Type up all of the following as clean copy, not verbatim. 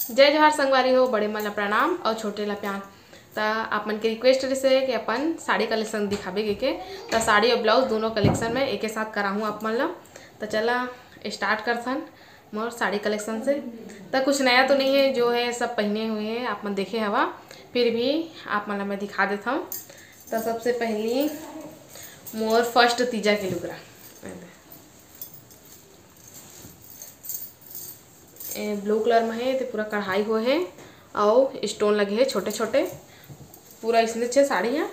जय जोहार संगवारी हो, बड़े मन ला प्रणाम और छोटे ला प्यार। तो आप मन के रिक्वेस्ट रही कि अपन साड़ी कलेक्शन दिखावे के तो साड़ी और ब्लाउज दोनों कलेक्शन में एक साथ कराऊँ आप मन ला। तो चला स्टार्ट करथन मोर साड़ी कलेक्शन से। तो कुछ नया तो नहीं है, जो है सब पहने हुए हैं आप मन देखे हवा, फिर भी आप मन ला मैं दिखा देता हूँ। तो सबसे पहली मोर फर्स्ट तीजा के लुगरा ब्लू कलर में है, तो पूरा कढ़ाई हो है और स्टोन लगे है छोटे छोटे, पूरा इसने छे साड़ी है।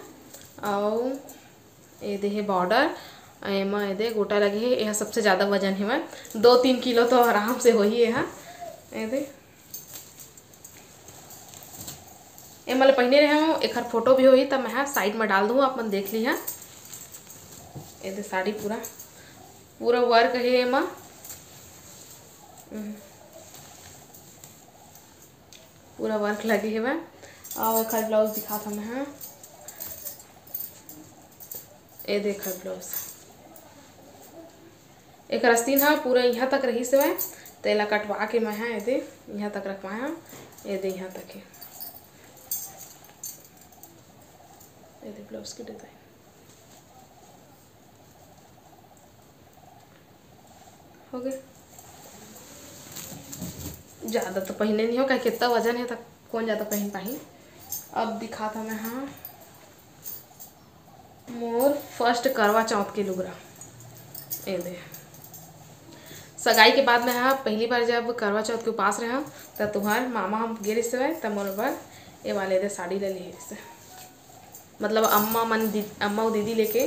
और ये दे है बॉर्डर, एमा ये दे गोटा लगे है। यह सबसे ज़्यादा वजन है, मैं 2-3 किलो तो आराम से हो ही है। ये दे ये मतलब पहने रहे हूँ, एक फोटो भी होई, तब मैं साइड में डाल दूँ, आप मन देख ली है। ये दे साड़ी पूरा पूरा वर्क है एमा, पूरा वर्क लगे है मैं। और एक ब्लाउज दिखा था मैं, ये देख ब्लाउज एक रस्तीन है पूरा यहाँ तक रही से मैं तेला कटवा के मैं ये दे यहाँ तक रखवाया, ये दे यहाँ तक है। ये दे ब्लाउज की डिजाइन हो गए। ज़्यादा तो पहने नहीं हो, क्या कितना वजन है, तक कौन ज़्यादा पहन पाही। अब दिखा था मैं मोर फर्स्ट करवा चौथ के लुगरा। ये दे सगाई के बाद में पहली बार जब करवा चौथ के उपास रहे तब तुम्हार मामा हम गिर से तब मोर बार ये वाले दे साड़ी ले ली से, मतलब अम्मा और दीदी लेके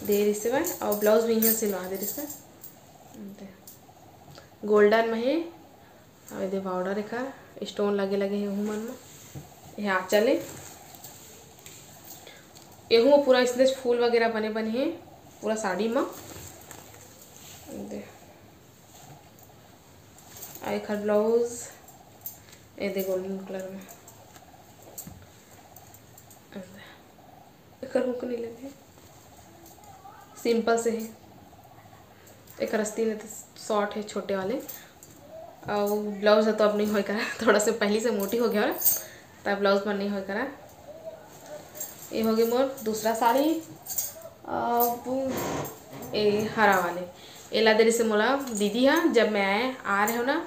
दे रही से। और ब्लाउज भी यहाँ सिलवा दे रही से, गोल्डन में है। और ये बॉर्डर एक स्टोन लगे है मन में, यह आँचल है। यहूँ पूरा इसलिए फूल वगैरह बने है पूरा साड़ी में। एक ब्लाउज ये दे गोल्डन कलर में, एक हुक नहीं लगे, सिंपल से है। एक रस्ती ने शॉर्ट है छोटे वाले, और ब्लाउज तो अब नहीं हो करा, थोड़ा से पहले से मोटी हो गया और तब ब्लाउज पर नहीं हो करा। ये हो गई मोर दूसरा साड़ी। अब ये हरा वाले ये ला दे से मोला दीदी है, जब मैं आ रहे हो ना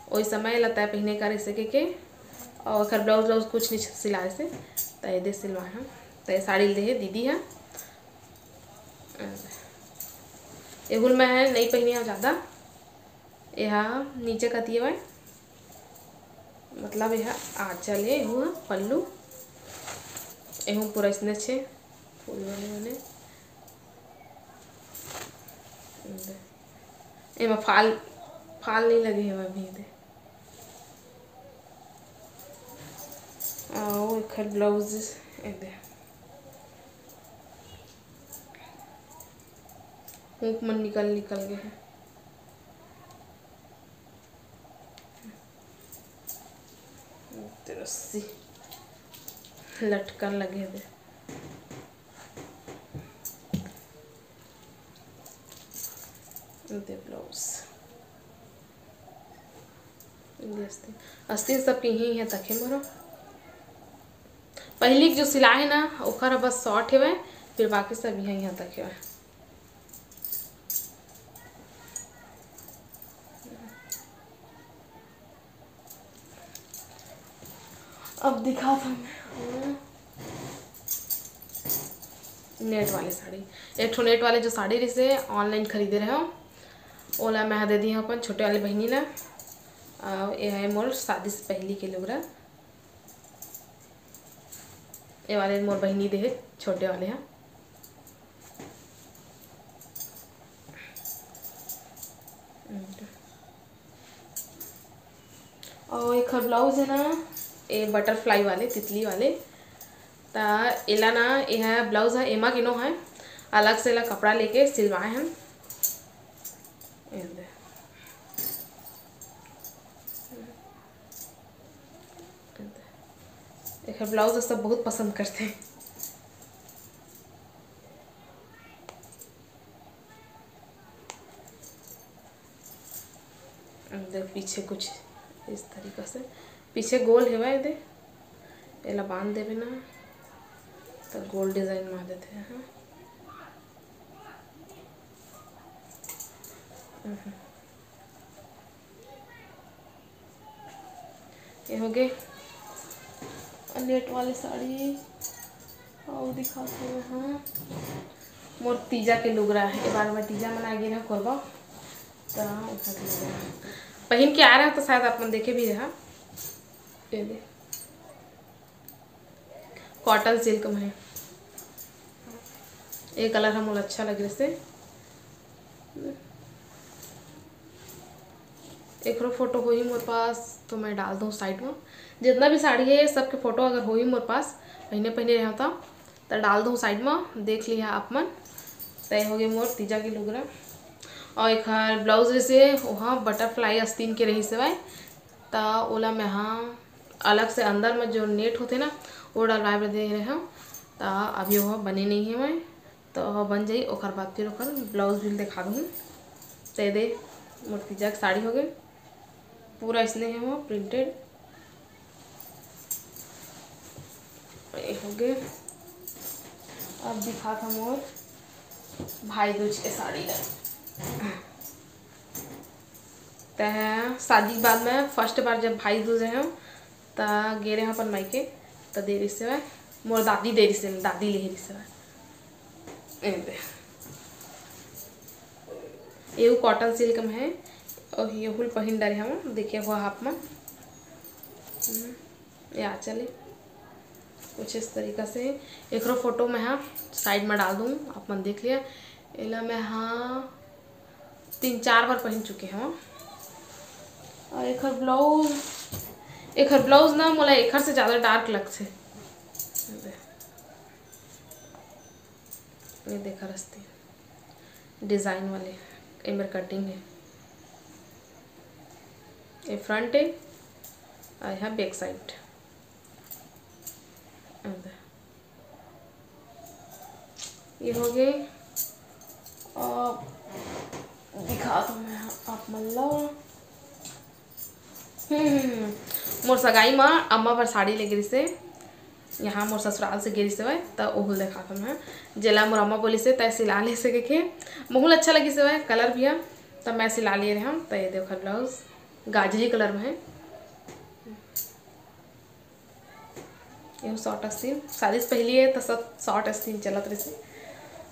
वही समय लता है पहने का रिसे के और खर ब्लाउज कुछ नहीं सिलाए से तो ये दे सिलवाए हैं। तो ये साड़ी दे है दीदी है, ये गुल मैं नहीं पहनी है ज़्यादा। यह नीचे का दिए हुआ, मतलब यह आँचल है, हुआ पल्लू एहूँ पूरा इसने छे फूल वाले एमा फाल नहीं लगे है अभी दे। और एक ब्लाउज दे हुक मन निकल गए हैं। रस्सी लटकन लगे दे, ब्लाउज अस्तीन सब के ही है तक है मोरा। पहली जो सिलाई है ना ओखर बस शॉर्ट है, फिर बाकी सब यहाँ तक है। अब दिखा था नेट वाली साड़ी, एक ठो नेट वाले जो साड़ी रही से ऑनलाइन खरीदे रहे हो ओला मैं दे दी हूँ अपन छोटे वाले बहनी ना। ये है मोर शादी से पहली के लुगरा, ये वाले मोर बहनी दे है छोटे वाले हैं। और एक ब्लाउज है ना ये बटरफ्लाई वाले तितली वाले, ता एला ना यह ब्लाउज है एमा किनो है अलग से अलग कपड़ा लेके सिलवाए हैं। एक ब्लाउज सब बहुत पसंद करते हैं। पीछे कुछ इस तरीक़े से पीछे गोल हेवा दे एला बांध देवे ना तो गोल डिजाइन मार देते हैं। ये हो गए नेट वाली साड़ी और दिखाते हैं। हाँ मोर तीजा के लुगरा है, एक बार मैं तीजा मना गई ना करवा तो पहन के आ रहा तो शायद आप देखे भी रहा। ये कॉटन सिल्क में है, ये कलर हम अच्छा लग रहे से। एक फोटो हो ही मोर पास तो मैं डाल दूँ साइड में। जितना भी साड़ी है सबके फोटो अगर हो ही मोर पास पहने रहता तो डाल दूँ साइड में, देख लिया आप मन। तय हो गए मोर तीजा के लुगरा। और एक ब्लाउज जैसे वहाँ बटरफ्लाई आस्तीन के रही से तो ओला में हाँ अलग से अंदर में जो नेट होते ना वो डलवाए दे रहे हैं। तो अभी वह बने नहीं है मैं तो वह बन जाई और बाद फिर ब्लाउज भी दिखा दूँ। तो दे मोर तीजा की साड़ी हो गई पूरा इसने है वो प्रिंटेड हो गए। अब दिखा था मोर भाई दूज के साड़ी ला तो शादी के बाद में फर्स्ट बार जब भाई दूज रहे तो गे रहे अपन मायके तो दे रही से मोर दादी दे रही से, दादी ले रही से। ये कॉटन सिल्क में है और ये हुल पहन डरे हम देखिए हुआ हाफ में या चले कुछ इस तरीका से। एक फोटो में हाँ साइड में डाल दूँ आप मन देख लिया। एला मैं हाँ 3-4 बार पहन चुके हैं। और एक ब्लाउज ना मोला एक से ज़्यादा डार्क लगते। ये देखा रस्ते डिज़ाइन वाले इमर कटिंग है। ये फ्रंट है और यहाँ बैक साइड। ये हो गए और दिखा तो मैं आप मतलब मोर सगाई में अम्मा पर साड़ी ले गिरी से, यहाँ मोर ससुराल से गिरी से तो ओहुल देखा था मैं जेला मोर अम्मा बोली से तय सिला ले से के बहुल अच्छा लगी से कलर भी है तब मैं सिला लिए रहे हम। तो ये देखो ब्लाउज गाजरी कलर में है। ये शॉर्ट आस्तीन शादी से पहले है तो सब शॉर्ट आस्तीन चलत रहे से।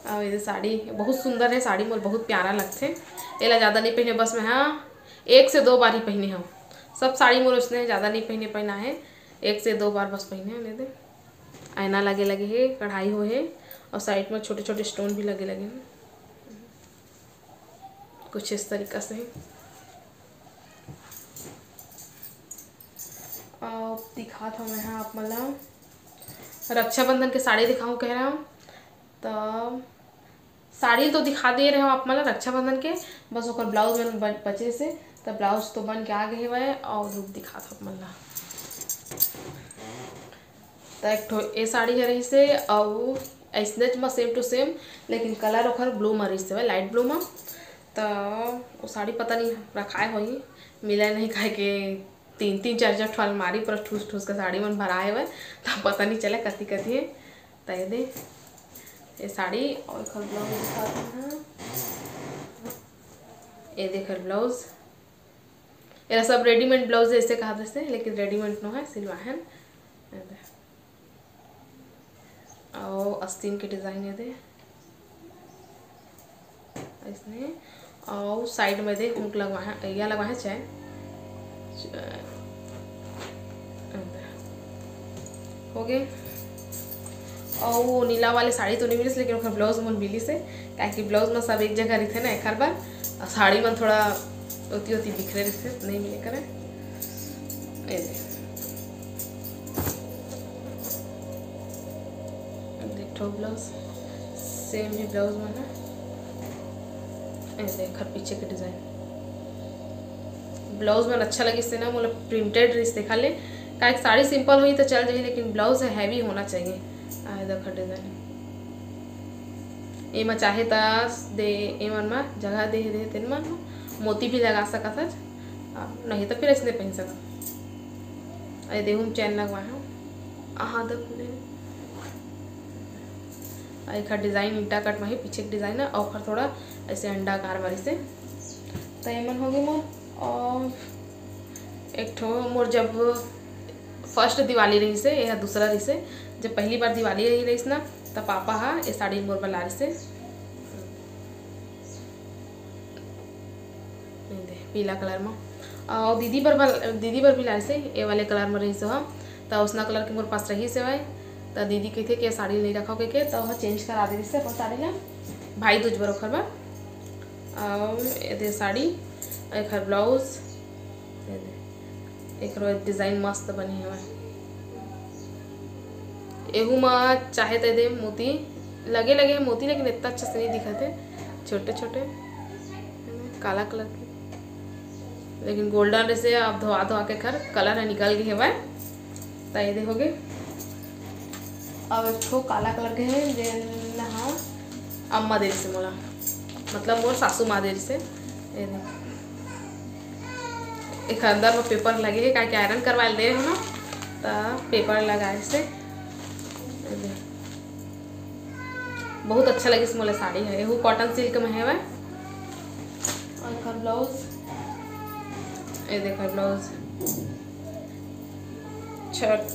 और ये साड़ी बहुत सुंदर है, साड़ी मोर बहुत प्यारा लगते। एला ज़्यादा नहीं पहने बस मैं हाँ 1 से 2 बार ही पहने हम। सब साड़ी मोर उसने ज़्यादा नहीं पहना है, 1 से 2 बार बस पहने। ले दे आईना लगे है, कढ़ाई हो है और साइड में छोटे छोटे स्टोन भी लगे हैं कुछ इस तरीका से। और दिखा था मैं हाँ आप मतलब रक्षाबंधन के साड़ी दिखाऊँ कह रहा हूँ तो साड़ी तो दिखा दे रहे हो आप मतलब रक्षाबंधन के, बस और ब्लाउज में बचे से तो ब्लाउज तो बन के आ गए हुए और रूप दिखा था मतलब। तो एक ठो ये साड़ी है रही से और ऐसने में सेम टू सेम लेकिन कलर ओखर ब्लू में रही से लाइट ब्लू में। तो वो साड़ी पता नहीं रखाए हो ही मिला नहीं खाए के 3-4 ठो अलमारी पर ठूस ठूस का साड़ी मन भराए हुए तो पता नहीं चले कथी है। तो ये दे ये साड़ी और ब्लाउज दिखाते हैं। ये देख ब्लाउज ये सब रेडीमेड ब्लाउज ऐसे कहा से लेकिन रेडीमेड नो है सिलवा है। और आस्तीन के डिज़ाइन है दे इसने और साइड में दे हुक लगवाए या लगवाए चाहे हो गए। और वो नीला वाले साड़ी तो नहीं मिली लेकिन ओकर ब्लाउज मन मिली से क्या ब्लाउज में सब एक जगह रहते ना एक बार और साड़ी में थोड़ा होती बिखरे रहते नहीं मिले करे। देखो ब्लाउज सेम ही ब्लाउज में है देख पीछे के डिज़ाइन ब्लाउज में अच्छा लगी से ना मतलब प्रिंटेड ड्रेस देखा ले का एक साड़ी सिंपल हुई तो चल जाए लेकिन ब्लाउज हैवी होना चाहिए। आए देखो डिज़ाइन एम चाहे तस दे एमन में जगह दे दे तेन मन मोती भी लगा सकत है नहीं तो फिर इसने पहन सकत। अरे देखूँ चैन लगवाए हूँ हाँ देखो एक डिज़ाइन ईंटा कट में ही पीछे एक डिज़ाइन है और थोड़ा ऐसे अंडा कार वाली से तो एमन हो गई मोर। और एक ठो मोर जब फर्स्ट दिवाली रही से यह दूसरा रही से जब पहली बार दिवाली रही रही ना तब पापा हाँ ये साड़ी मोर बना रही से पीला कलर में और दीदी पर भी ला से ये वाले कलर में रही से हम तो उसना कलर के मोर पास रही से भाई तो दीदी कहते कि साड़ी नहीं रखो के तो वह चेंज करा दी से अपन साड़ी ला भाई दूज बरोखर बा और ये साड़ी एक हर ब्लाउज एक डिज़ाइन मस्त बनी है एहू में चाहे तो दे मोती लगे मोती लेकिन इतना अच्छा से नहीं दिखते छोटे छोटे काला कलर के लेकिन गोल्डन से अब धोआ के खर कलर है निकल गई है भाई तो ये देखोगे अब एक ठो काला कलर के हैं जे हाँ अम्मा देरी से मोला मतलब मोर सासू माँ देरी से ये एक अंदर में पेपर लगे है क्या आयरन करवा दे हो ना तो पेपर लगाए से बहुत अच्छा लगे इस मोला साड़ी है ये कॉटन सिल्क में है वह और ब्लाउज ये देखो ब्लाउज शर्ट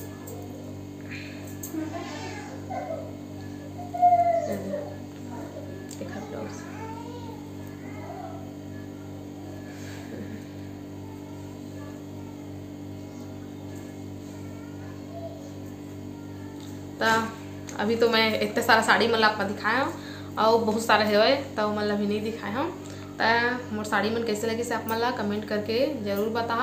देखा ब्लाउज अभी तो मैं इतने सारा साड़ी मतलब आपको दिखाया और बहुत सारा है तो मतलब अभी नहीं दिखाए हम तो मोर साड़ी मन कैसे लगी से आप मतलब कमेंट करके जरूर बता।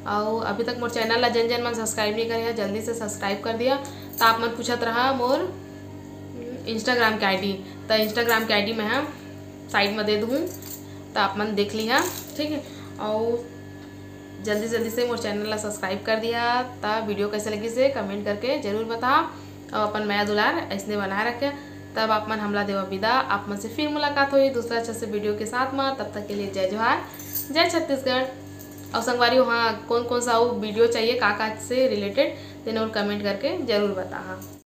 और अभी तक मोर चैनल ला जन मन सब्सक्राइब नहीं करे जल्दी से सब्सक्राइब कर दिया। तो आप मन पूछत रहा मोर इंस्टाग्राम के आईडी तो इंस्टाग्राम के आईडी में हम साइड में दे दूँ तो आप मन देख लिया ठीक है। और जल्दी से मोर चैनल ला सब्सक्राइब कर दिया। तो वीडियो कैसे लगी से कमेंट करके जरूर बता और अपन माया दुलार ऐसे बनाए रखे। तब आप मन हमला देवा विदा। आप मन से फिर मुलाकात हुई दूसरा अच्छा से वीडियो के साथ में। तब तक के लिए जय जोहार जय छत्तीसगढ़। और संगवारी हाँ कौन सा वीडियो चाहिए का से रिलेटेड देने और कमेंट करके जरूर बता।